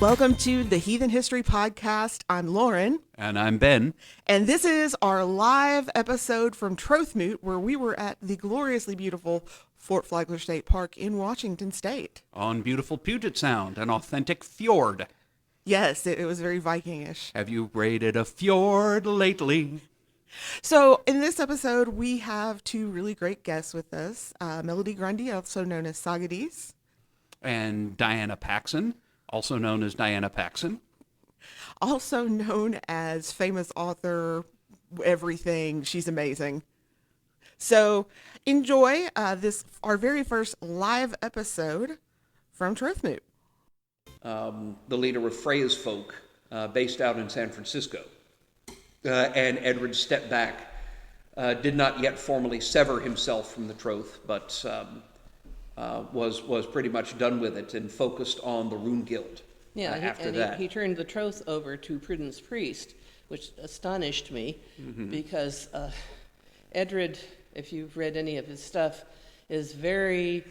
Welcome to the Heathen History Podcast. I'm Lauren. And I'm Ben. And this is our live episode from Trothmoot, where we were at the gloriously beautiful Fort Flagler State Park in Washington State. On beautiful Puget Sound, an authentic fjord. Yes, it was very Viking-ish. Have you raided a fjord lately? So in this episode, we have two really great guests with us. Melodi Grundy, also known as Sagadis. And Diana Paxson, also known as Diana Paxson. Also known as famous author, everything. She's amazing. So enjoy our very first live episode from Trothmoot. The leader of Freya's folk, based out in San Francisco. And Edred stepped back, did not yet formally sever himself from the Troth, but was pretty much done with it and focused on the Rune Guild. After that. He turned the Troth over to Prudence Priest, which astonished me because Edred, if you've read any of his stuff, is very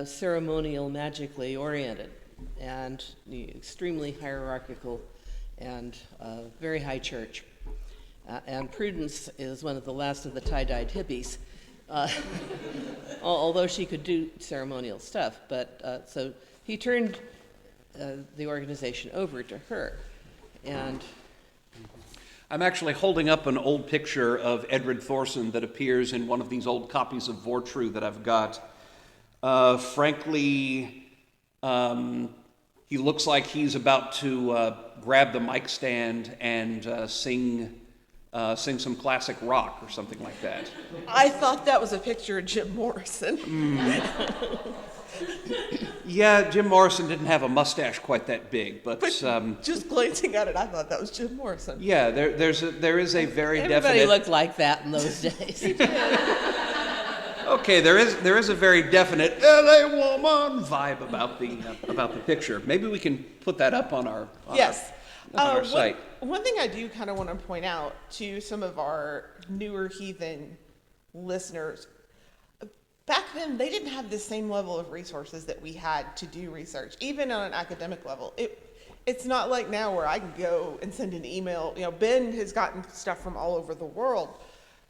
ceremonial, magically oriented, and extremely hierarchical and very high church. And Prudence is one of the last of the tie-dyed hippies, although she could do ceremonial stuff. But so he turned the organization over to her. And I'm actually holding up an old picture of Edred Thorson that appears in one of these old copies of Vortru that I've got. Frankly, he looks like he's about to grab the mic stand and sing some classic rock or something like that. I thought that was a picture of Jim Morrison. Yeah, Jim Morrison didn't have a mustache quite that big, but just glancing at it, I thought that was Jim Morrison. Yeah, there is a very everybody definite. looked like that in those days. Okay, there is a very definite LA woman vibe about the picture. Maybe we can put that up on our our site. One thing I do kind of want to point out to some of our newer heathen listeners, back then they didn't have the same level of resources that we had to do research, even on an academic level. It's not like now where I can go and send an email. You know, Ben has gotten stuff from all over the world.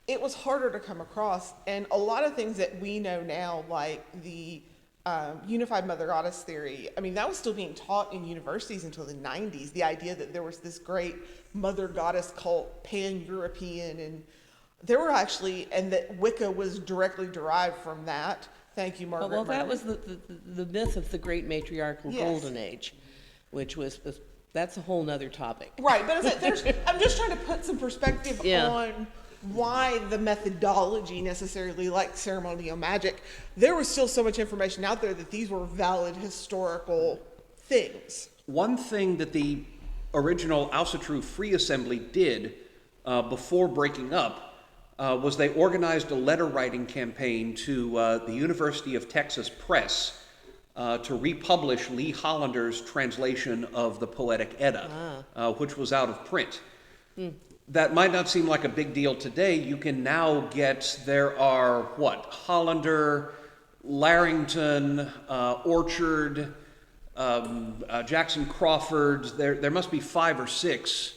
It was harder to come across, and a lot of things that we know now, like the unified mother goddess theory, I mean, that was still being taught in universities until the 90s. The idea that there was this great mother goddess cult, pan-European, and there were actually, and that Wicca was directly derived from that. Thank you, Margaret. Well, that was the myth of the great matriarchal golden age, which that's a whole nother topic. Right, but I'm just trying to put some perspective on why the methodology necessarily like ceremonial magic. There was still so much information out there that these were valid historical things. One thing that the original Ausatru Free Assembly did before breaking up was they organized a letter writing campaign to the University of Texas Press to republish Lee Hollander's translation of the Poetic Edda, which was out of print. That might not seem like a big deal today. You can now there are Hollander, Larrington, Orchard, Jackson Crawford. There must be 5 or 6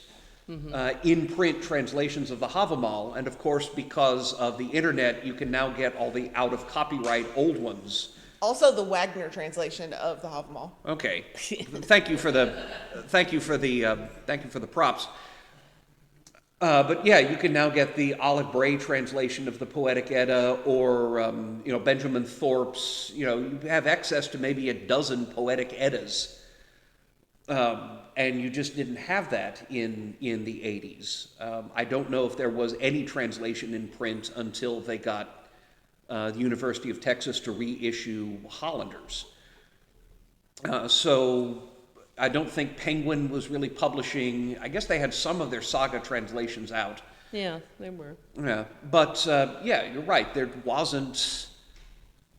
in-print translations of the Havamal, and of course, because of the internet, you can now get all the out-of-copyright old ones. Also, the Wagner translation of the Havamal. Okay, thank you for the props. But yeah, you can now get the Olive Bray translation of the Poetic Edda, or Benjamin Thorpe's. You have access to maybe a dozen Poetic Eddas, and you just didn't have that in the 80s. I don't know if there was any translation in print until they got the University of Texas to reissue Hollander's. So I don't think Penguin was really publishing. I guess they had some of their saga translations out. Yeah, they were. Yeah, but you're right. There wasn't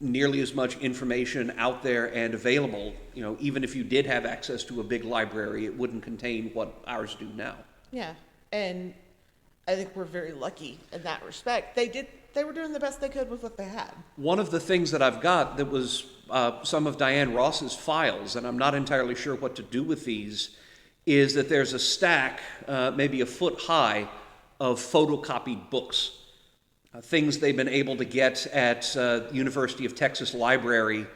nearly as much information out there and available. Even if you did have access to a big library, it wouldn't contain what ours do now. Yeah, and I think we're very lucky in that respect. They were doing the best they could with what they had. One of the things that I've got that was some of Diane Ross's files, and I'm not entirely sure what to do with these, is that there's a stack, maybe a foot high, of photocopied books, things they've been able to get at University of Texas Library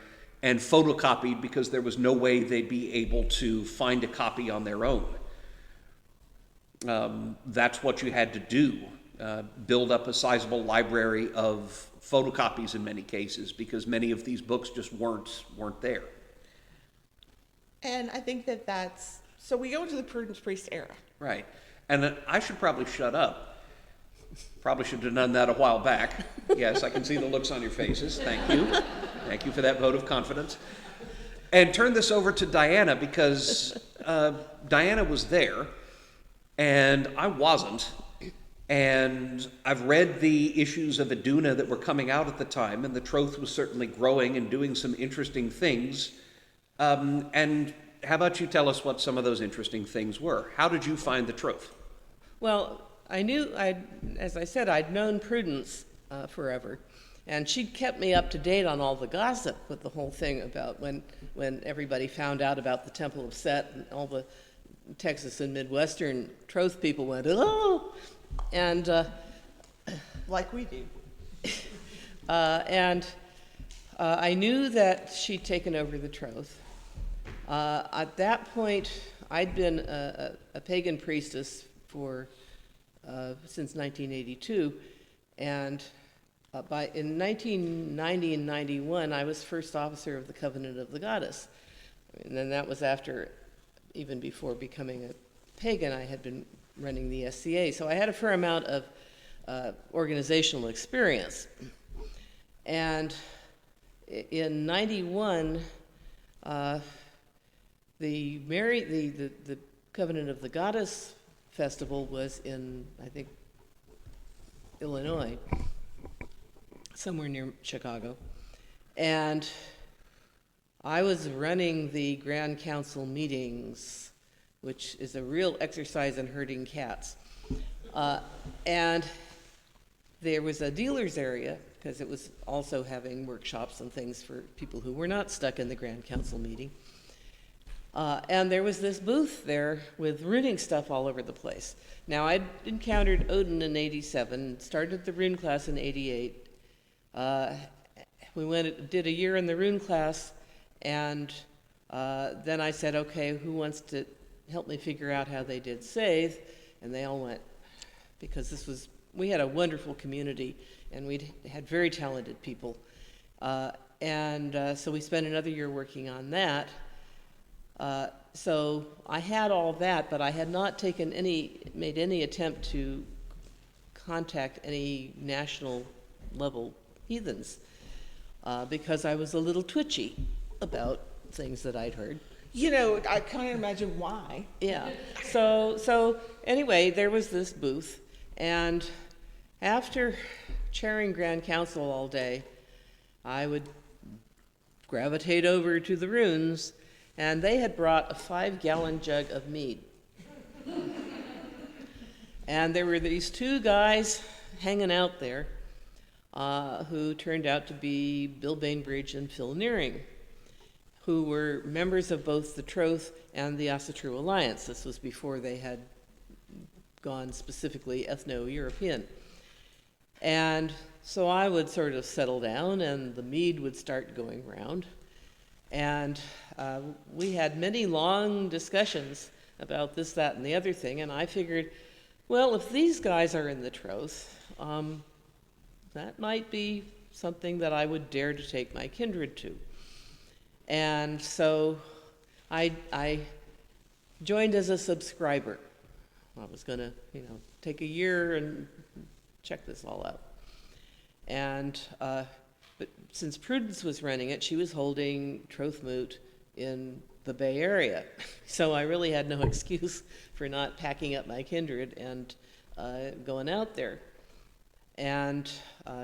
and photocopied because there was no way they'd be able to find a copy on their own. That's what you had to do, build up a sizable library of photocopies in many cases, because many of these books just weren't there. And I think that's, so we go into the Prudence Priest era. Right. And I should probably shut up. Probably should have done that a while back. Yes, I can see the looks on your faces. Thank you. Thank you for that vote of confidence. And turn this over to Diana, because Diana was there, and I wasn't. And I've read the issues of Aduna that were coming out at the time, and the Troth was certainly growing and doing some interesting things. And how about you tell us what some of those interesting things were? How did you find the Troth? Well, as I said, I'd known Prudence forever, and she'd kept me up to date on all the gossip with the whole thing about when everybody found out about the Temple of Set, and all the Texas and Midwestern Troth people went, oh! And Like we do. I knew that she'd taken over the Troth. At that point, I'd been a pagan priestess since 1982, and in 1990 and 91, I was first officer of the Covenant of the Goddess. And then that was even before becoming a pagan, I had been running the SCA. So I had a fair amount of organizational experience. And in 91, the Covenant of the Goddess festival was in, I think, Illinois, somewhere near Chicago. And I was running the Grand Council meetings, which is a real exercise in herding cats. And there was a dealer's area, because it was also having workshops and things for people who were not stuck in the Grand Council meeting. And there was this booth there with runing stuff all over the place. Now, I'd encountered Odin in 87, started the rune class in 88. We did a year in the rune class, and then I said, okay, who wants to help me figure out how they did Scythe? And they all went, because we had a wonderful community, and we had very talented people. So we spent another year working on that. So I had all that, but I had not made any attempt to contact any national level heathens, because I was a little twitchy about things that I'd heard. You know, I can't imagine why. Yeah. So anyway, there was this booth, and after chairing Grand Council all day, I would gravitate over to the runes, and they had brought a 5-gallon jug of mead. And there were these two guys hanging out there who turned out to be Bill Bainbridge and Phil Nearing, who were members of both the Troth and the Asatru Alliance. This was before they had gone specifically ethno-European. And so I would sort of settle down, and the mead would start going round. And we had many long discussions about this, that, and the other thing, and I figured, well, if these guys are in the Troth, that might be something that I would dare to take my kindred to. And so I joined as a subscriber. I was going to, take a year and check this all out. And but since Prudence was running it, she was holding Trothmoot in the Bay Area. So I really had no excuse for not packing up my kindred and going out there. And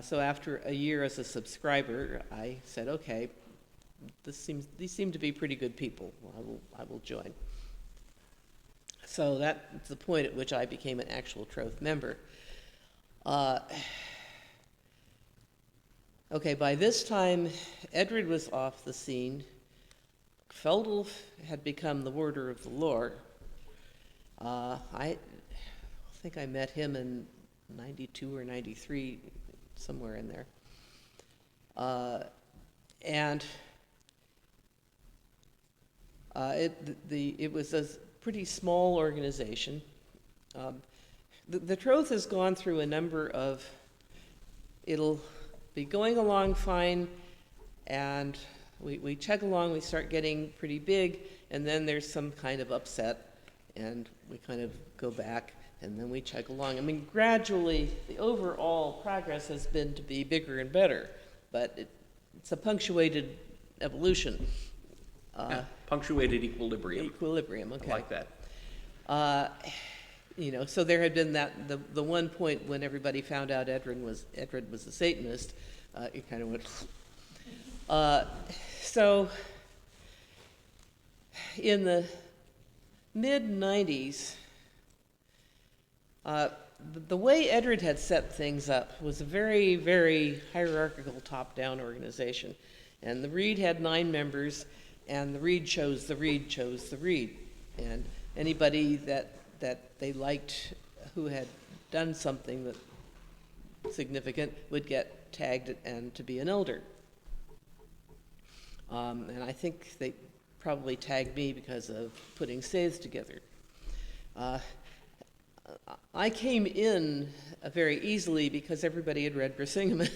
so after a year as a subscriber, I said, okay, these seem to be pretty good people. I will join. So that's the point at which I became an actual Troth member. Okay, by this time, Edred was off the scene. Feldulf had become the warder of the lore. I think I met him in 92 or 93, somewhere in there. And it was a pretty small organization. The Troth has gone through a number of, it'll be going along fine, and we chug along, we start getting pretty big, and then there's some kind of upset, and we kind of go back, and then we chug along. I mean, gradually, the overall progress has been to be bigger and better, but it's a punctuated evolution. Punctuated equilibrium. Equilibrium, okay. I like that. So there had been the one point when everybody found out Edred was a Satanist, it kind of went. So in the mid-90s, the way Edred had set things up was a very, very hierarchical top-down organization. And the Reed had 9 members, and the Reed chose the Reed chose the Reed. And anybody that they liked who had done something that significant would get tagged and to be an elder. And I think they probably tagged me because of putting staves together. I came in very easily because everybody had read Brisingamen.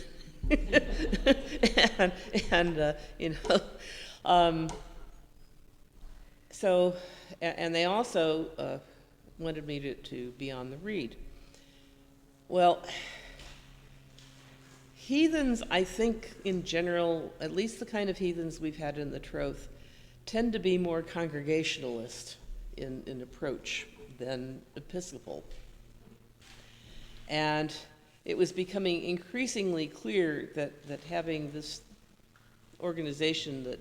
And they also wanted me to be on the Reed. Well, heathens, I think, in general, at least the kind of heathens we've had in the Troth, tend to be more congregationalist in approach than Episcopal. And it was becoming increasingly clear that having this organization,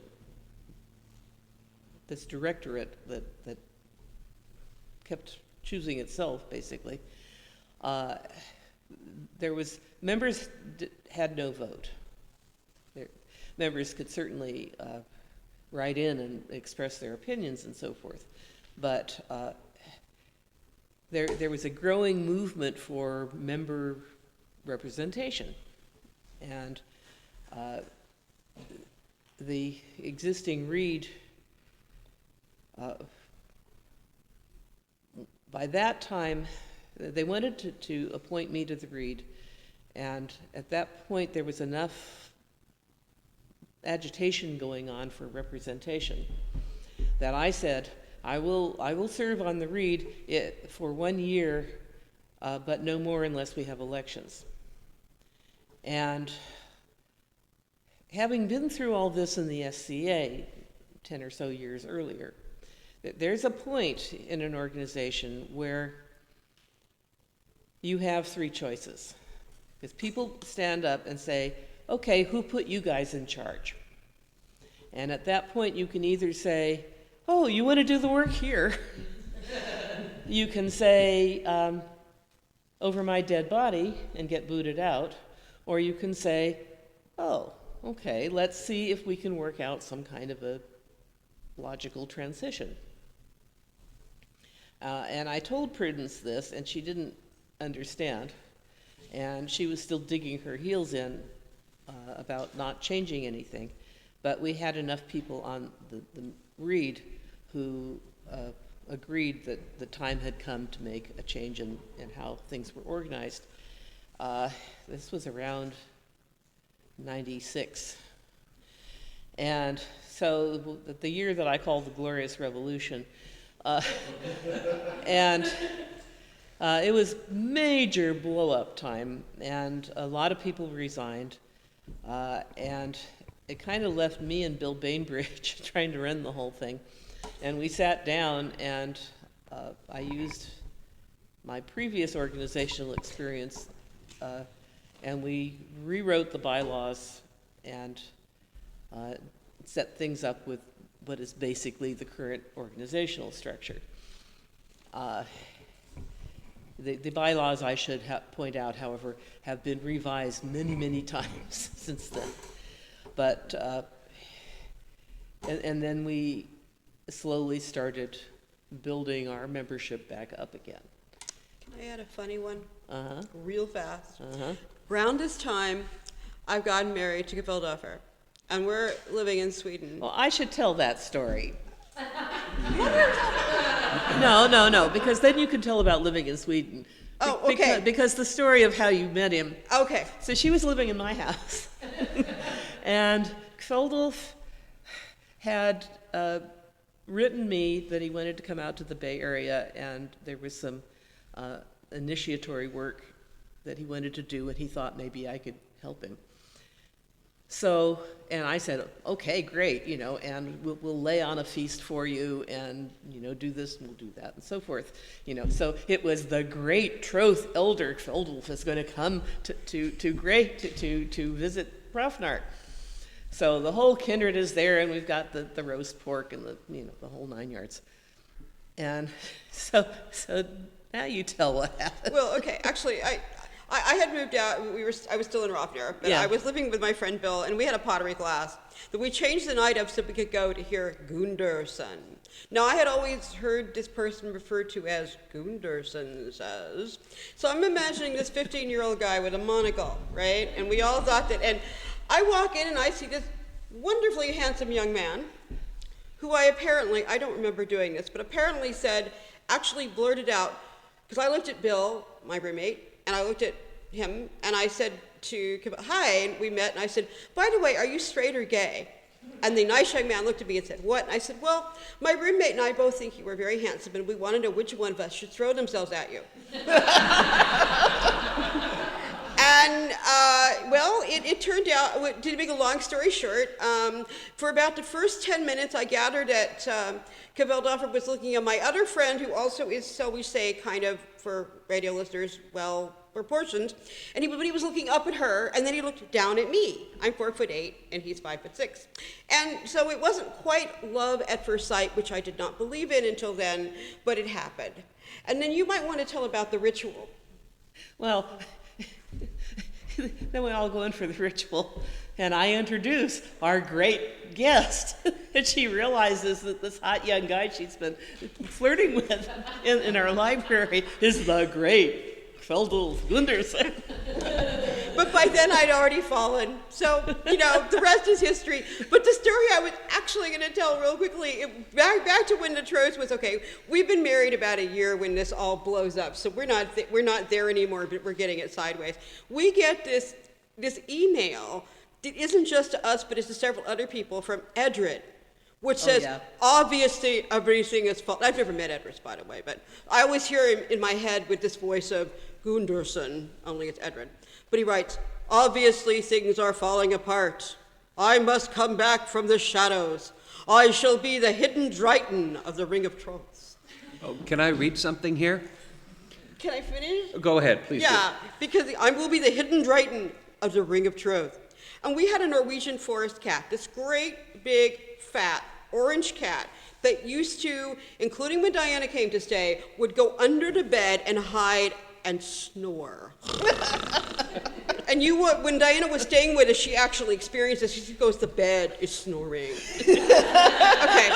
this directorate that kept choosing itself, basically, there was, members had no vote. Members could certainly write in and express their opinions and so forth, but there was a growing movement for member representation, and the existing Reed, by that time, they wanted to appoint me to the Reed, and at that point there was enough agitation going on for representation that I said, I will serve on the Reed for 1 year, but no more unless we have elections. And having been through all this in the SCA 10 or so years earlier, there's a point in an organization where you have 3 choices. Because people stand up and say, okay, who put you guys in charge? And at that point you can either say, oh, you want to do the work here. You can say, over my dead body, and get booted out. Or you can say, oh, okay, let's see if we can work out some kind of a logical transition. And I told Prudence this, and she didn't understand. And she was still digging her heels in about not changing anything. But we had enough people on the Reed who agreed that the time had come to make a change in how things were organized. This was around 96. And so the year that I call the Glorious Revolution, and it was major blow-up time, and a lot of people resigned, and it kind of left me and Bill Bainbridge trying to run the whole thing. And we sat down, and I used my previous organizational experience, and we rewrote the bylaws and set things up with what is basically the current organizational structure. The bylaws, I should point out, however, have been revised many, many times since then. But, and then we slowly started building our membership back up again. Can I add a funny one? Uh-huh. Real fast. Uh-huh. Around this time, I've gotten married to Gefildoffer, and we're living in Sweden. Well, I should tell that story. No, because then you can tell about living in Sweden. Oh, okay. Because the story of how you met him. Okay. So she was living in my house. And Kveldolf had written me that he wanted to come out to the Bay Area, and there was some initiatory work that he wanted to do, and he thought maybe I could help him. So, and I said, okay, great, and we'll lay on a feast for you, and, do this, and we'll do that, and so forth, So it was the great Troth elder Kveldolf is going to come to visit Hrafnar. So the whole kindred is there, and we've got the roast pork and the whole 9 yards. And so now you tell what happened. Well, okay, actually, I had moved out. I was still in Hrafnar, but Yeah. I was living with my friend Bill, and we had a pottery class that we changed the night of so we could go to hear Gunderson. Now, I had always heard this person referred to as Gunderson says. So I'm imagining this 15-year-old guy with a monocle, right? And we all thought that, and I walk in and I see this wonderfully handsome young man who I don't remember doing this, but apparently actually blurted out, because I looked at Bill, my roommate, and I looked at him, and I said hi, and we met, and I said, by the way, are you straight or gay? And the nice young man looked at me and said, what? And I said, well, my roommate and I both think you were very handsome, and we want to know which one of us should throw themselves at you. And, it turned out, to make a long story short, for about the first 10 minutes, I gathered that Kveldoffer was looking at my other friend, who also is, so we say, kind of, for radio listeners, well proportioned, but he was looking up at her, and then he looked down at me. I'm 4'8", and he's 5'6". And so it wasn't quite love at first sight, which I did not believe in until then, but it happened. And then you might want to tell about the ritual. Well, then we all go in for the ritual, and I introduce our great guest. And she realizes that this hot young guy she's been flirting with in our library is the great Kveldolf Gunderson. But by then I'd already fallen. So, the rest is history. But the story I was actually going to tell real quickly, back to when the Troth was, okay, we've been married about a year when this all blows up. So we're not there anymore, but we're getting it sideways. We get this email that isn't just to us, but it's to several other people from Edred, which says, obviously everything is false. I've never met Edred, by the way, but I always hear him in my head with this voice of Gunderson, only it's Edred. But he writes, obviously things are falling apart. I must come back from the shadows. I shall be the hidden Drighton of the Ring of Troths. Oh, can I read something here? Can I finish? Go ahead, please. Yeah, because I will be the hidden Drighton of the Ring of Troth. And we had a Norwegian forest cat, this great, big, fat, orange cat that used to, including when Diana came to stay, would go under the bed and hide and snore. And when Diana was staying with us, she actually experienced this. She goes, the bed is snoring. Okay.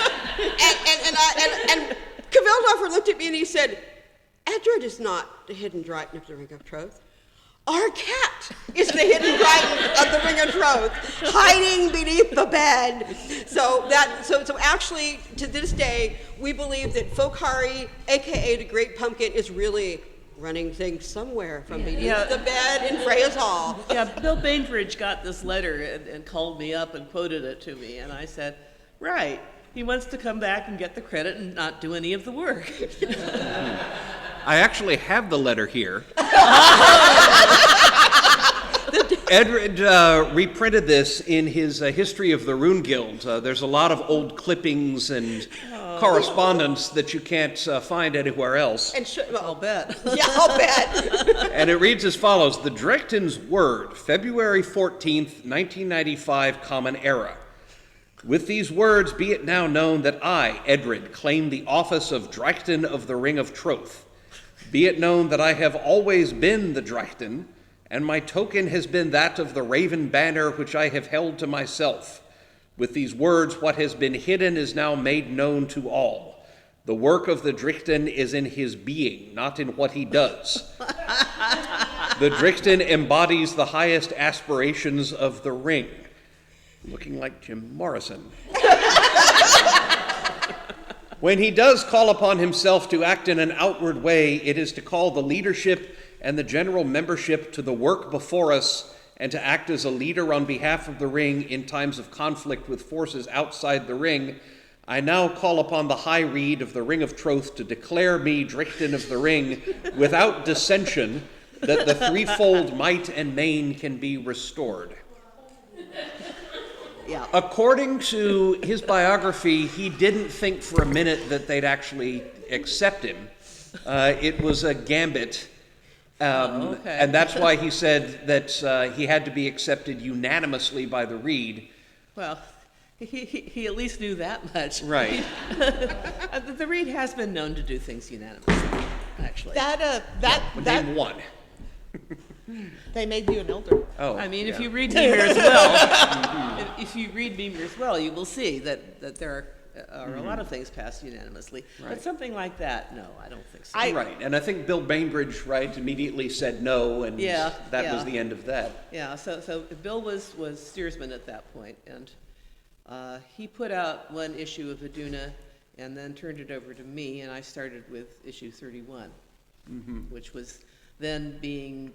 And Kveldoffer looked at me and he said, Edred is not the hidden Drighton of the Ring of Troth. Our cat is the hidden Drighton of the Ring of Troth, hiding beneath the bed. So actually, to this day, we believe that Fokhari, aka the Great Pumpkin, is really running things somewhere from beneath the bed in Freya's Hall. Yeah, Bill Bainbridge got this letter and called me up and quoted it to me, and I said, right, he wants to come back and get the credit and not do any of the work. I actually have the letter here. Edred reprinted this in his History of the Rune Guild. There's a lot of old clippings and correspondence that you can't find anywhere else. And I'll bet. Yeah, I'll bet. And it reads as follows: The Drechton's Word, February 14th, 1995, Common Era. With these words, be it now known that I, Edred, claim the office of Drechton of the Ring of Troth. Be it known that I have always been the Drachten, and my token has been that of the raven banner which I have held to myself. With these words, what has been hidden is now made known to all. The work of the Drachten is in his being, not in what he does. The Drachten embodies the highest aspirations of the ring. Looking like Jim Morrison. When he does call upon himself to act in an outward way, it is to call the leadership and the general membership to the work before us and to act as a leader on behalf of the ring in times of conflict with forces outside the ring. I now call upon the High Reed of the Ring of Troth to declare me Drachten of the Ring without dissension, that the threefold might and main can be restored. Yeah. According to his biography, he didn't think for a minute that they'd actually accept him. It was a gambit, Okay. and that's why he said that he had to be accepted unanimously by the Reed. Well, he at least knew that much. Right. The Reed has been known to do things unanimously, actually. Name one. They made you an elder. Oh, I mean, yeah. if you read Mimir as well, if you read Mimir as well, you will see that there are a lot of things passed unanimously. Right. But something like that, no, I don't think so. Right, and I think Bill Bainbridge, right, immediately said no, and Yeah, that yeah. was the end of that. Yeah, so Bill was steersman at that point, and he put out one issue of Aduna and then turned it over to me, and I started with issue 31, which was then being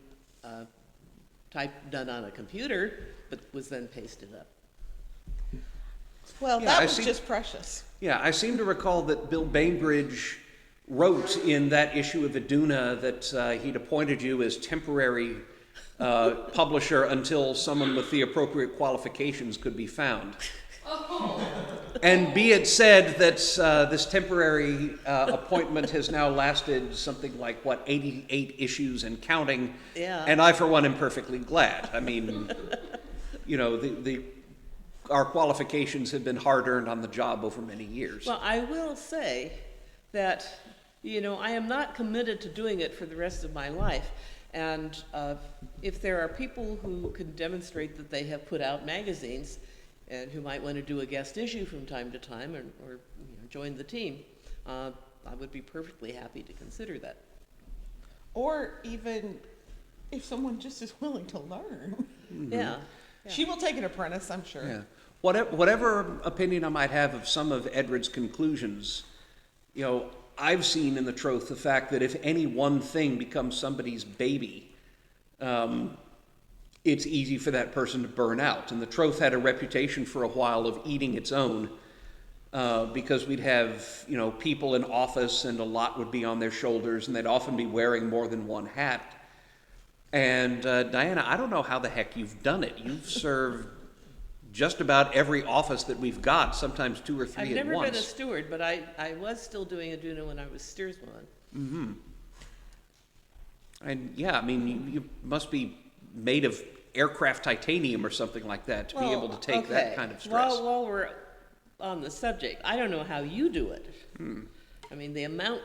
done on a computer, but was then pasted up. Well, Yeah, that I was see- just precious. Yeah, I seem to recall that Bill Bainbridge wrote in that issue of Aduna that he'd appointed you as temporary publisher until someone with the appropriate qualifications could be found. And be it said that this temporary appointment has now lasted something like, 88 issues and counting. Yeah. And I, for one, am perfectly glad. I mean, our qualifications have been hard-earned on the job over many years. Well, I will say that, I am not committed to doing it for the rest of my life. And if there are people who can demonstrate that they have put out magazines and who might want to do a guest issue from time to time or join the team, I would be perfectly happy to consider that. Or even if someone just is willing to learn. Yeah. She will take an apprentice, I'm sure. Yeah. Whatever opinion I might have of some of Edred's conclusions, I've seen in the Troth the fact that if any one thing becomes somebody's baby, it's easy for that person to burn out. And the Troth had a reputation for a while of eating its own, because we'd have, people in office and a lot would be on their shoulders and they'd often be wearing more than one hat. And Diana, I don't know how the heck you've done it. You've served just about every office that we've got, sometimes 2 or 3 I've at never once. been a steward, but I was still doing Aduna when I was steerswoman. And yeah, I mean, you must be made of aircraft titanium or something like that to be able to take that kind of stress. While we're on the subject, I don't know how you do it. I mean, the amount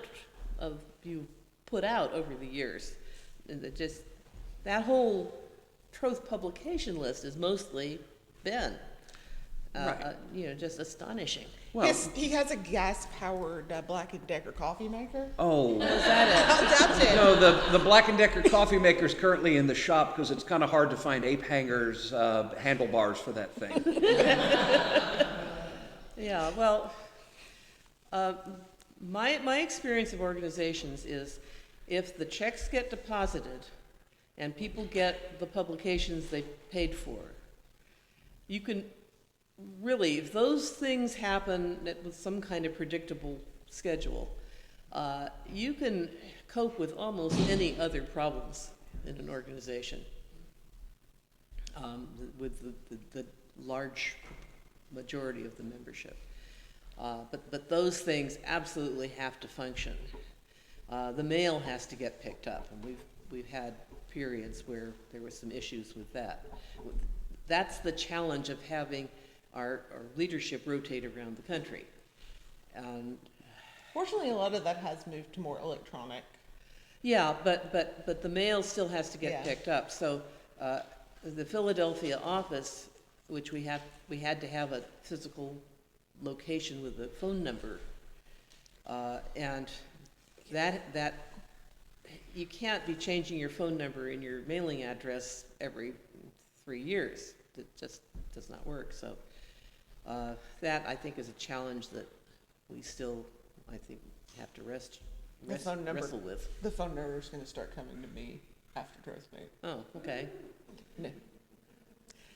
of you put out over the years, and that whole Troth publication list has mostly been, Right. just astonishing. Well, He has a gas-powered Black & Decker coffee maker. oh, Is that That's it. no, the Black & Decker coffee maker is currently in the shop because it's kind of hard to find ape hangers, handlebars for that thing. it? Yeah, well, my experience of organizations is if the checks get deposited and people get the publications they paid for, you can really, if those things happen with some kind of predictable schedule, you can cope with almost any other problems in an organization with the large majority of the membership. But those things absolutely have to function. The mail has to get picked up, and we've had periods where there were some issues with that. That's the challenge of having our leadership rotate around the country. Fortunately, a lot of that has moved to more electronic. Yeah, but the mail still has to get Yeah. picked up. So the Philadelphia office, which we had to have a physical location with a phone number, and that you can't be changing your phone number and your mailing address every 3 years. It just does not work. So that, I think, is a challenge that we still, I think, have to wrestle with. The phone number is going to start coming to me after Trothmoot. Oh, okay. No,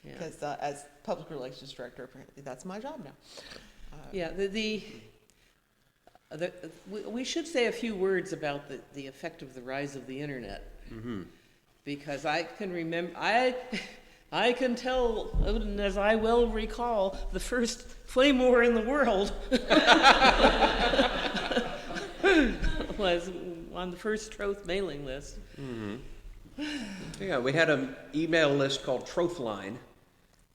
Yeah. because as public relations director, apparently that's my job now. Yeah, we should say a few words about the effect of the rise of the internet. Because I can remember, I can tell, as I well recall, the first flame war in the world was on the first Troth mailing list. Yeah, we had an email list called Troth Line,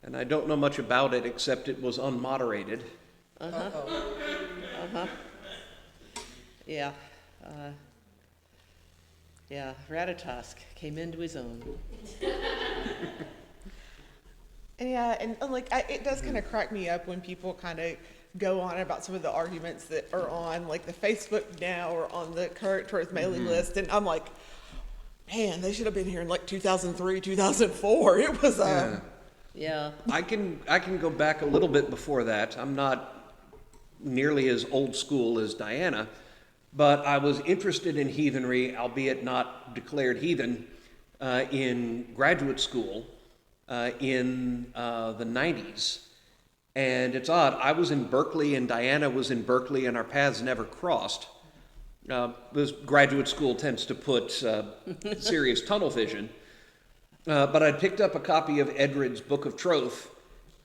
and I don't know much about it except it was unmoderated. Yeah. Yeah, Ratatosk came into his own. Yeah, and like it does kind of crack me up when people kind of go on about some of the arguments that are on like the Facebook now or on the current Troth mailing list, and I'm like, man, they should have been here in like 2003, 2004. It was Yeah. I can go back a little bit before that. I'm not nearly as old school as Diana, but I was interested in heathenry, albeit not declared heathen, in graduate school in the 90s. And it's odd, I was in Berkeley and Diana was in Berkeley and our paths never crossed. This graduate school tends to put serious tunnel vision. But I'd picked up a copy of Edred's Book of Troth,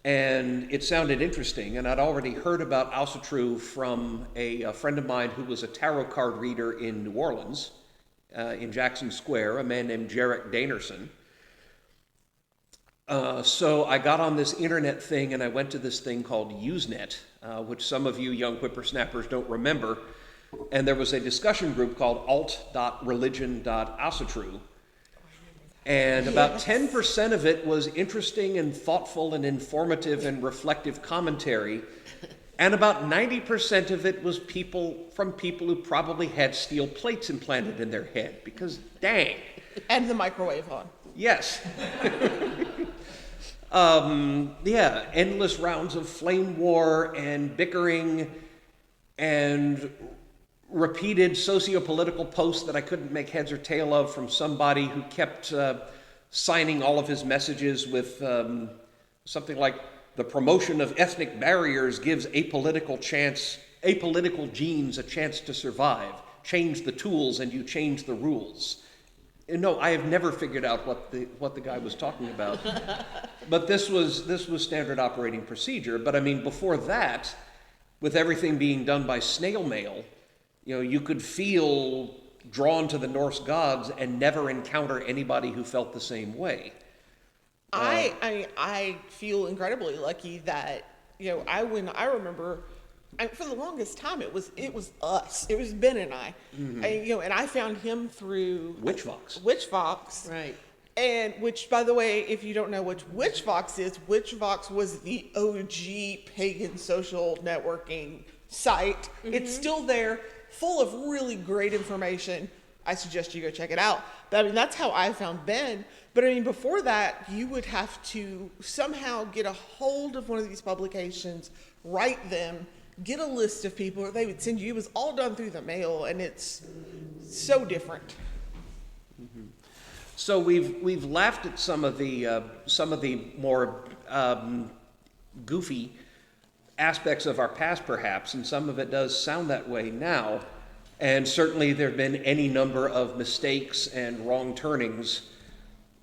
and it sounded interesting, and I'd already heard about Asatru from a friend of mine who was a tarot card reader in New Orleans, in Jackson Square, a man named Jarek Danerson. So I got on this internet thing, and I went to this thing called Usenet, which some of you young whippersnappers don't remember, and there was a discussion group called alt.religion.asatru, and about 10% of it was interesting and thoughtful and informative and reflective commentary, and about 90% of it was people who probably had steel plates implanted in their head, because dang. and the microwave on. Yes. Yeah, endless rounds of flame war and bickering and repeated socio-political posts that I couldn't make heads or tail of from somebody who kept signing all of his messages with something like, the promotion of ethnic barriers gives apolitical genes a chance to survive. Change the tools and you change the rules. And no, I have never figured out what the guy was talking about. But this was standard operating procedure. But I mean, before that, with everything being done by snail mail, you could feel drawn to the Norse gods and never encounter anybody who felt the same way. I feel incredibly lucky that I remember for the longest time it was us. It was Ben and I. And I found him through Witchvox. Right. And which, by the way, if you don't know what Witchvox is, Witchvox was the OG pagan social networking site. It's still there, full of really great information. I suggest you go check it out. But I mean, that's how I found Ben. But I mean, before that, you would have to somehow get a hold of one of these publications, write them, get a list of people, or they would send you. It was all done through the mail, and it's so different. So we've laughed at some of the more goofy aspects of our past, perhaps, and some of it does sound that way now. And certainly there have been any number of mistakes and wrong turnings.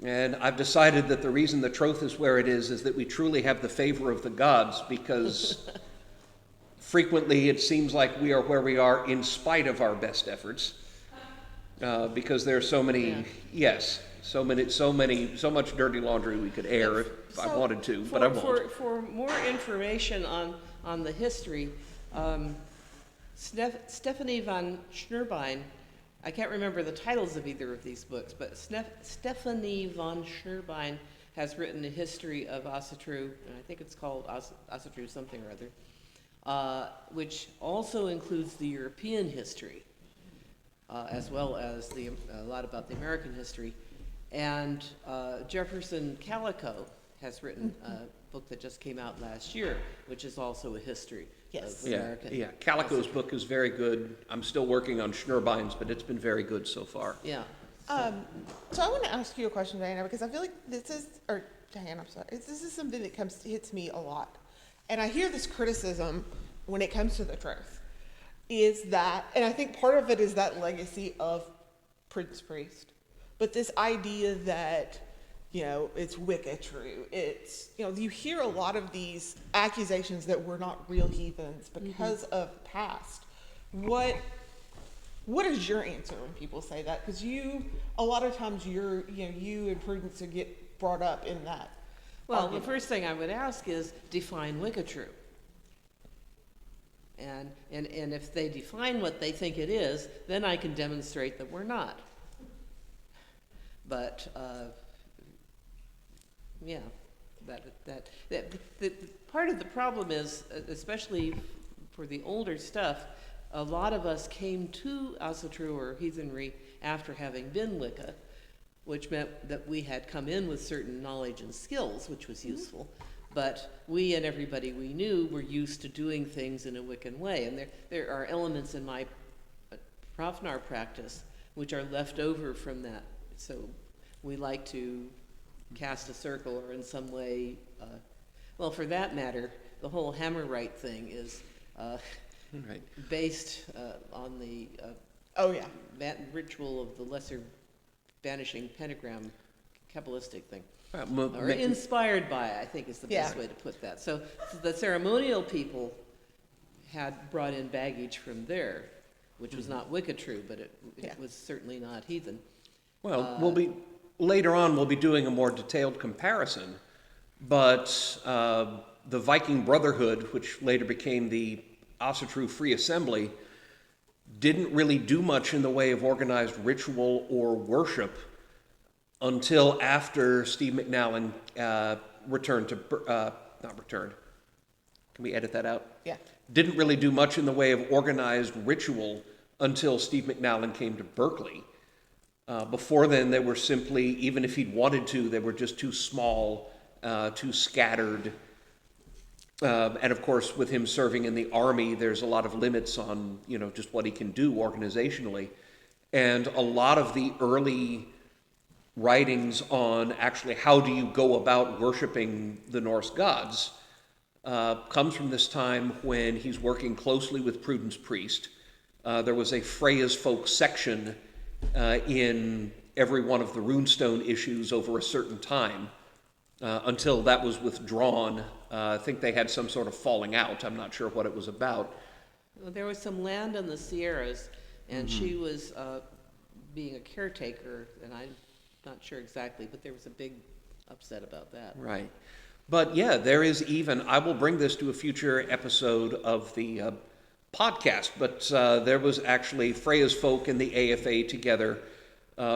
And I've decided that the reason the Troth is where it is that we truly have the favor of the gods, because frequently it seems like we are where we are in spite of our best efforts. Because there are so many, so much dirty laundry we could air if I wanted to, but I won't. For more information on the history, Stephanie von Schnurbein I can't remember the titles of either of these books, but Stephanie von Schnurbein has written a history of Asatru, and I think it's called Asatru something or other, which also includes the European history, as well as a lot about the American history. And Jefferson Calico has written a book that just came out last year, which is also a history Yes. of American. Yeah, Calico's book is very good. I'm still working on Schnerbein's, but it's been very good so far. Yeah. So I want to ask you a question, Diana, because I feel like Diana, I'm sorry, this is something that hits me a lot. And I hear this criticism when it comes to the Troth, is that, and I think part of it is that legacy of Prince Priest, but this idea that, it's Wicca true. It's, you hear a lot of these accusations that we're not real heathens because of the past. What is your answer when people say that? Because a lot of times you and Prudence get brought up in that. Well, the first thing I would ask is define Wicca true. And if they define what they think it is, then I can demonstrate that we're not. But the part of the problem is, especially for the older stuff, a lot of us came to Asatru or Heathenry after having been Wicca, which meant that we had come in with certain knowledge and skills, which was useful. But we and everybody we knew were used to doing things in a Wiccan way. And there are elements in my Profnar practice which are left over from that. So we like to cast a circle or in some way, well, for that matter, the whole Hammerite thing is based on the ritual of the lesser vanishing pentagram Kabbalistic thing. Or inspired by it, I think is the best way to put that. So the ceremonial people had brought in baggage from there, which was not Wicca true, but it was certainly not heathen. Well, later on we'll be doing a more detailed comparison, but the Viking Brotherhood, which later became the Asatru Free Assembly, didn't really do much in the way of organized ritual or worship until after Steve McNallen returned to, not returned, can we edit that out? Yeah. Didn't really do much in the way of organized ritual until Steve McNallen came to Berkeley. Before then, they were simply, even if he'd wanted to, they were just too small, too scattered. And of course, with him serving in the army, there's a lot of limits on, just what he can do organizationally. And a lot of the early writings on actually how do you go about worshiping the Norse gods comes from this time when he's working closely with Prudence Priest. There was a Freya's Folk section in every one of the runestone issues over a certain time until that was withdrawn. I think they had some sort of falling out. I'm not sure what it was about. Well, there was some land in the Sierras, and she was being a caretaker, and I'm not sure exactly, but there was a big upset about that. Right. But yeah, there is even, I will bring this to a future episode of the podcast, but there was actually Freya's Folk and the AFA together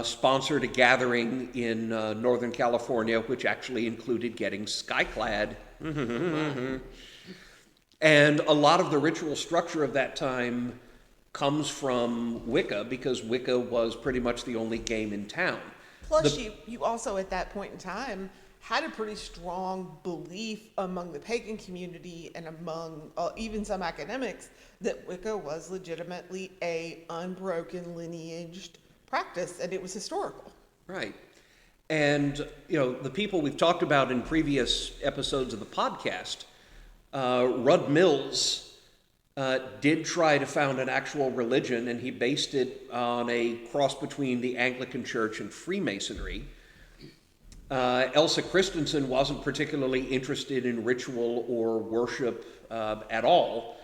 sponsored a gathering in Northern California, which actually included getting skyclad. And a lot of the ritual structure of that time comes from Wicca, because Wicca was pretty much the only game in town. Plus, you also at that point in time had a pretty strong belief among the pagan community and among even some academics that Wicca was legitimately a unbroken lineaged practice, and it was historical. Right. And, the people we've talked about in previous episodes of the podcast, Rudd Mills did try to found an actual religion, and he based it on a cross between the Anglican Church and Freemasonry. Elsa Christensen wasn't particularly interested in ritual or worship at all.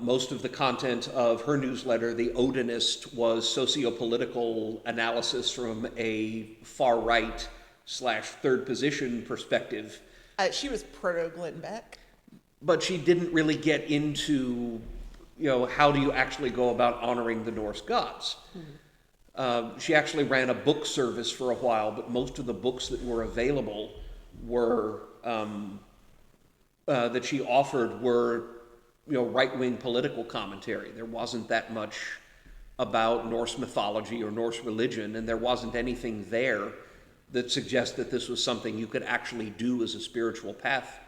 Most of the content of her newsletter, The Odinist, was socio-political analysis from a far-right / third position perspective. She was proto-Glenn Beck. But she didn't really get into, how do you actually go about honoring the Norse gods? She actually ran a book service for a while, but most of the books that were available were that she offered were right-wing political commentary. There wasn't that much about Norse mythology or Norse religion, and there wasn't anything there that suggests that this was something you could actually do as a spiritual path.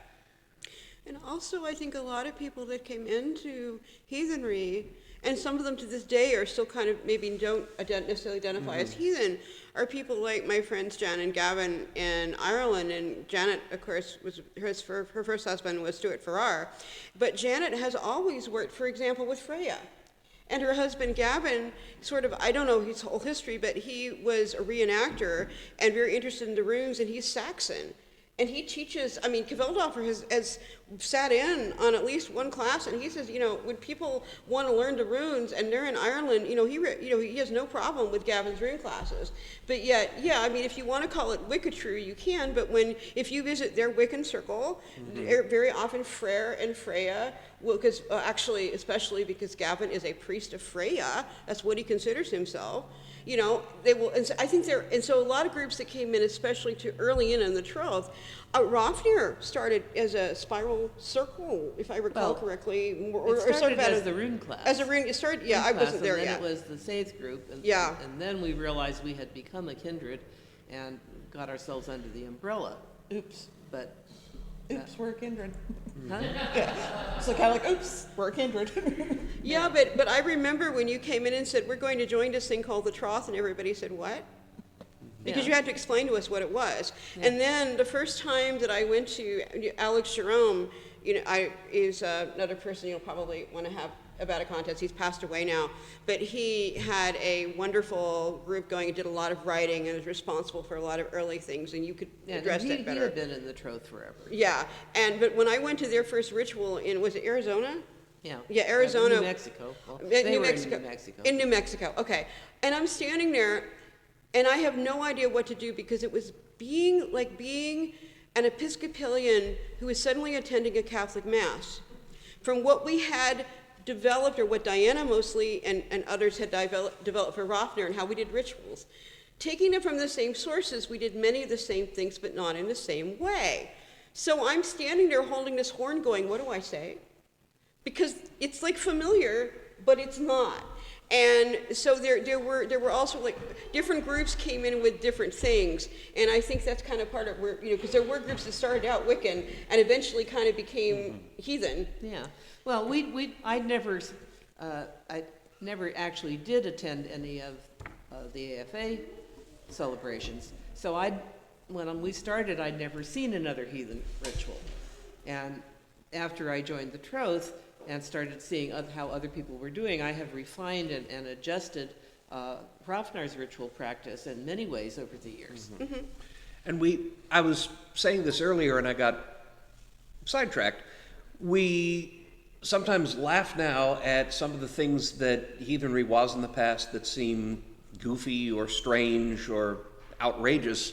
And also, I think a lot of people that came into heathenry, and some of them to this day are still kind of maybe don't necessarily identify as heathen, are people like my friends Janet and Gavin in Ireland. And Janet, of course, her first husband was Stuart Farrar. But Janet has always worked, for example, with Freya. And her husband Gavin, I don't know his whole history, but he was a reenactor and very interested in the runes, and he's Saxon. And he teaches, Kveldoffer has sat in on at least one class, and he says, when people want to learn the runes and they're in Ireland, he has no problem with Gavin's rune classes. But yet, if you want to call it Wiccatru, you can, but if you visit their Wiccan circle, they're very often Freyr and Freya, because especially because Gavin is a priest of Freya, that's what he considers himself. They will, and so I think so a lot of groups that came in, especially too early in the Troth, Rofnir started as a spiral circle, if I recall correctly, or started as the rune class. As a rune, it started, I wasn't there yet. And then it was the Saith group, and then we realized we had become a kindred and got ourselves under the umbrella. Oops. But we're a kindred. huh? Yeah. So kind of like, oops, we're a kindred. Yeah, but I remember when you came in and said, we're going to join this thing called the Troth, and everybody said, what? Because you had to explain to us what it was. Yeah. And then the first time that I went to Alex Jerome, is another person you'll probably want to have about a contest. He's passed away now, but he had a wonderful group going and did a lot of writing and was responsible for a lot of early things, and you could address that better. He had been in the Troth forever. Yeah, but when I went to their first ritual was it Arizona? Yeah. Yeah, Arizona. New Mexico. Well, New Mexico. In New Mexico, okay. And I'm standing there, and I have no idea what to do, because it was being an Episcopalian who was suddenly attending a Catholic Mass. From what we had developed, or what Diana mostly and others had developed for Rofnir, and how we did rituals. Taking it from the same sources, we did many of the same things, but not in the same way. So I'm standing there holding this horn going, what do I say? Because it's familiar, but it's not. And so there were also different groups came in with different things, and I think that's kind of part of where, because there were groups that started out Wiccan and eventually kind of became heathen. Yeah. Well, I never actually did attend any of the AFA celebrations. So when we started, I'd never seen another heathen ritual. And after I joined the Troth and started seeing how other people were doing, I have refined and adjusted Rofnar's ritual practice in many ways over the years. Mm-hmm. And I was saying this earlier and I got sidetracked. We sometimes laugh now at some of the things that heathenry was in the past that seem goofy or strange or outrageous,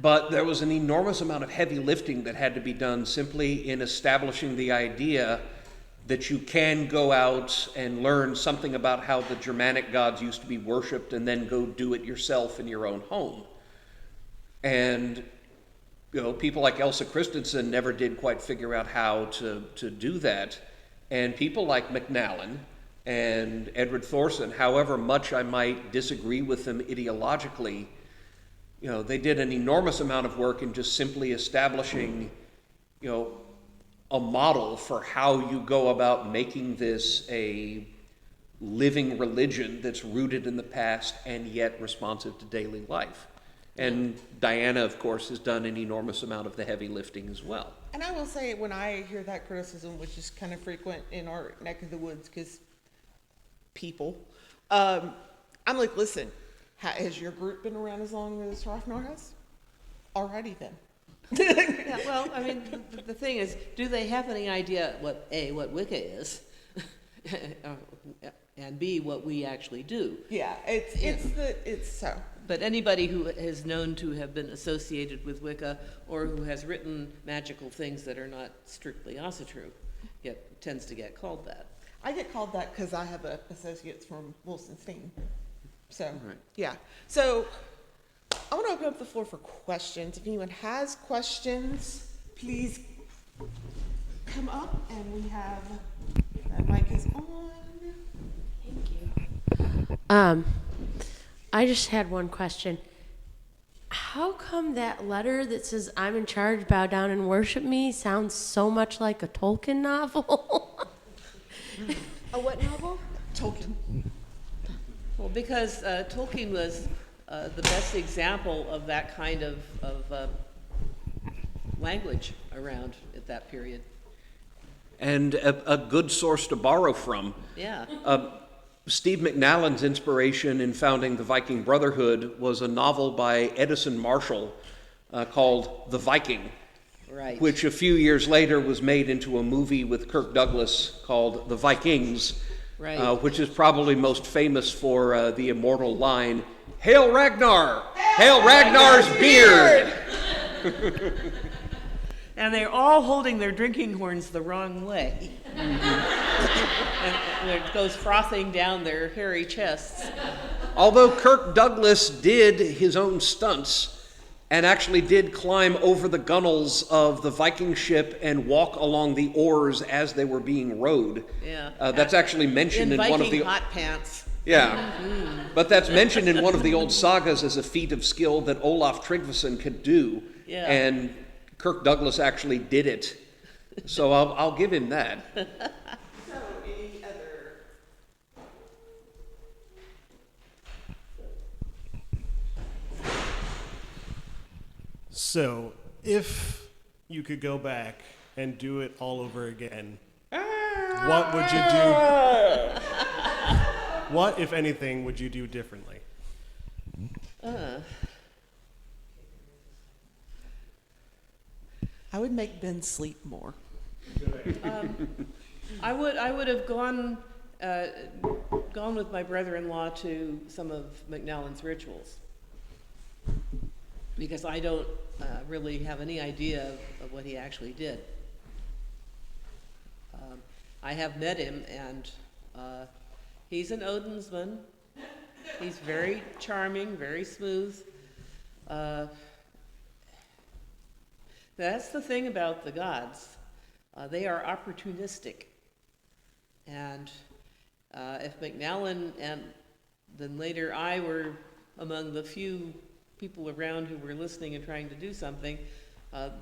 but there was an enormous amount of heavy lifting that had to be done simply in establishing the idea that you can go out and learn something about how the Germanic gods used to be worshipped and then go do it yourself in your own home. And people like Elsa Christensen never did quite figure out how to do that. And people like McNallen and Edward Thorson, however much I might disagree with them ideologically, they did an enormous amount of work in just simply establishing, a model for how you go about making this a living religion that's rooted in the past and yet responsive to daily life. And Diana, of course, has done an enormous amount of the heavy lifting as well. And I will say, when I hear that criticism, which is kind of frequent in our neck of the woods, because people, I'm like, listen, has your group been around as long as Rofnar has? Alrighty then. Yeah, well, the thing is, do they have any idea what Wicca is, and B, what we actually do? Yeah, it's so. But anybody who is known to have been associated with Wicca or who has written magical things that are not strictly Asatru tends to get called that. I get called that because I have associates from Wilson Steen. So, Right. yeah. So, I want to open up the floor for questions. If anyone has questions, please come up, and we have, that mic is on. Thank you. I just had one question. How come that letter that says "I'm in charge, bow down and worship me" sounds so much like a Tolkien novel? A what novel? Tolkien. Well, because Tolkien was the best example of that kind of language around at that period. And a good source to borrow from. Yeah. Steve McNallen's inspiration in founding the Viking Brotherhood was a novel by Edison Marshall called The Viking, Right. which a few years later was made into a movie with Kirk Douglas called The Vikings, Right. which is probably most famous for the immortal line, "Hail Ragnar! Hail Ragnar's beard!" And they're all holding their drinking horns the wrong way. and it goes frothing down their hairy chests. Although Kirk Douglas did his own stunts and actually did climb over the gunwales of the Viking ship and walk along the oars as they were being rowed. Yeah. That's actually mentioned in Viking one of the hot pants. yeah, but that's mentioned in one of the old sagas as a feat of skill that Olaf Tryggvason could do. Yeah. And Kirk Douglas actually did it, so I'll give him that. So, any other? So, if you could go back and do it all over again, what would you do? What, if anything, would you do differently? I would make Ben sleep more. I would have gone with my brother-in-law to some of McNallen's rituals, because I don't really have any idea of what he actually did. I have met him, and he's an Odinsman. He's very charming, very smooth. That's the thing about the gods. They are opportunistic. And if McNallen and then later I were among the few people around who were listening and trying to do something,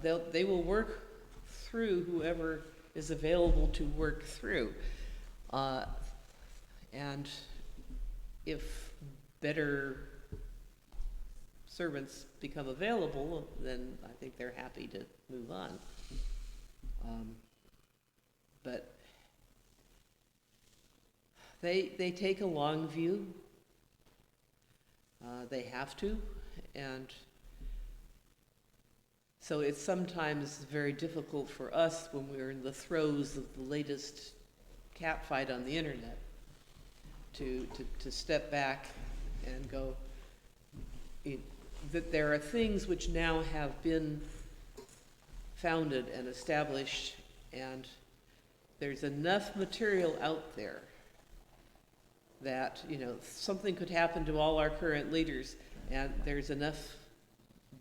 they will work through whoever is available to work through. And if better servants become available, then I think they're happy to move on. But they take a long view. They have to, and so it's sometimes very difficult for us when we're in the throes of the latest cat fight on the internet to step back and go, that there are things which now have been founded and established, and there's enough material out there that, something could happen to all our current leaders, and there's enough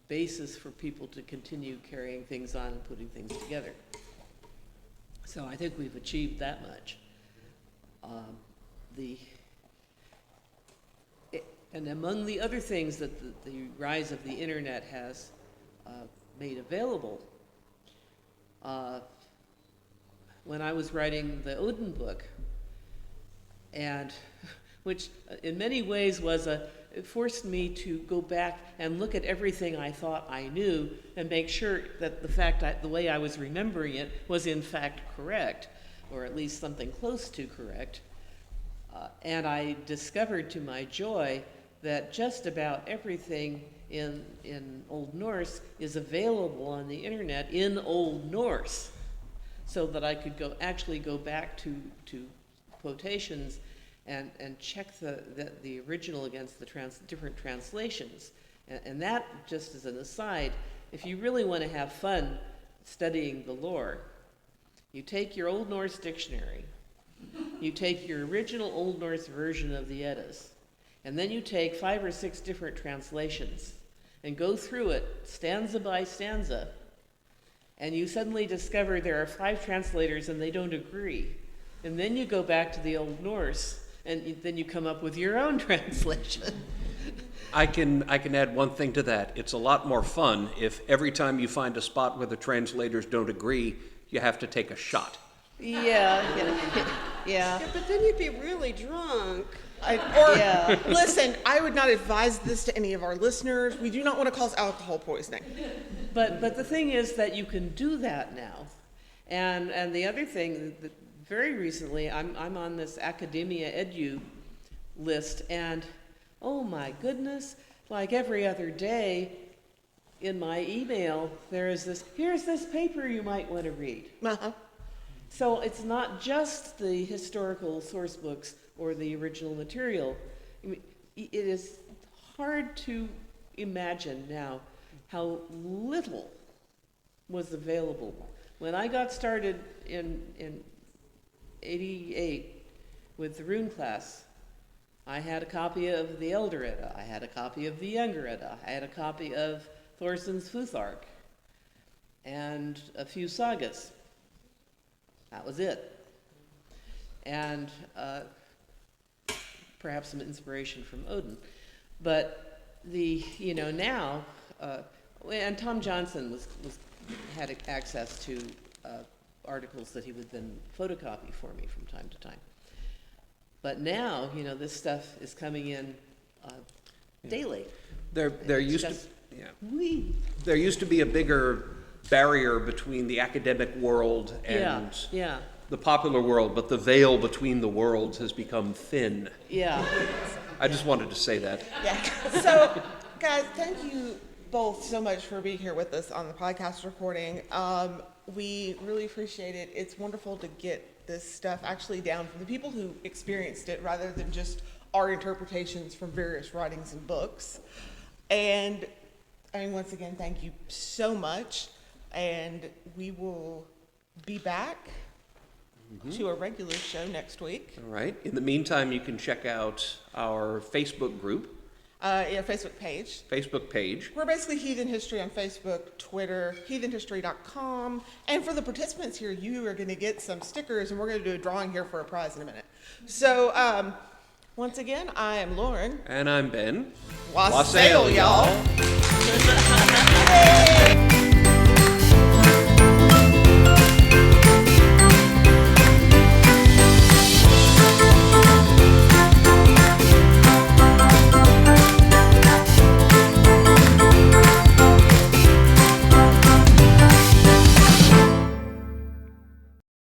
basis for people to continue carrying things on and putting things together. So I think we've achieved that much. And among the other things that the rise of the internet has made available, when I was writing the Odin book, and which in many ways it forced me to go back and look at everything I thought I knew and make sure that the way I was remembering it was in fact correct, or at least something close to correct. And I discovered to my joy that just about everything in Old Norse is available on the internet in Old Norse, so that I could actually go back to quotations and check the original against the different translations. And that, just as an aside, if you really want to have fun studying the lore, you take your Old Norse dictionary you take your original Old Norse version of the Eddas, and then you take 5 or 6 different translations and go through it stanza by stanza, and you suddenly discover there are 5 translators and they don't agree. And then you go back to the Old Norse, and then you come up with your own translation. I can add one thing to that. It's a lot more fun if every time you find a spot where the translators don't agree, you have to take a shot. Yeah. Yeah, but then you'd be really drunk. Yeah. Listen, I would not advise this to any of our listeners. We do not want to cause alcohol poisoning. But the thing is that you can do that now. And the other thing, that very recently, I'm on this Academia Edu list, and oh my goodness, like every other day in my email, here's this paper you might want to read. Uh-huh. So it's not just the historical source books or the original material. I mean, it is hard to imagine now how little was available. When I got started in 88 with the Rune class, I had a copy of the Elder Edda, I had a copy of the Younger Edda, I had a copy of Thorsson's Futhark, and a few sagas. That was it. And perhaps some inspiration from Odin. But now, and Tom Johnson had access to articles that he would then photocopy for me from time to time. But now, this stuff is coming in daily. There used just- There used to be a bigger barrier between the academic world and Yeah. the popular world, but the veil between the worlds has become thin. Yeah. I just wanted to say that. Yeah. So, guys, thank you both so much for being here with us on the podcast recording. We really appreciate it. It's wonderful to get this stuff actually down from the people who experienced it rather than just our interpretations from various writings and books. And once again, thank you so much. And we will be back to a regular show next week. All right. In the meantime, you can check out our Facebook group, Facebook page. Facebook page. We're basically Heathen History on Facebook, Twitter, heathenhistory.com. And for the participants here, you are going to get some stickers, and we're going to do a drawing here for a prize in a minute. So, once again, I am Lauren. And I'm Ben. Wassail, y'all.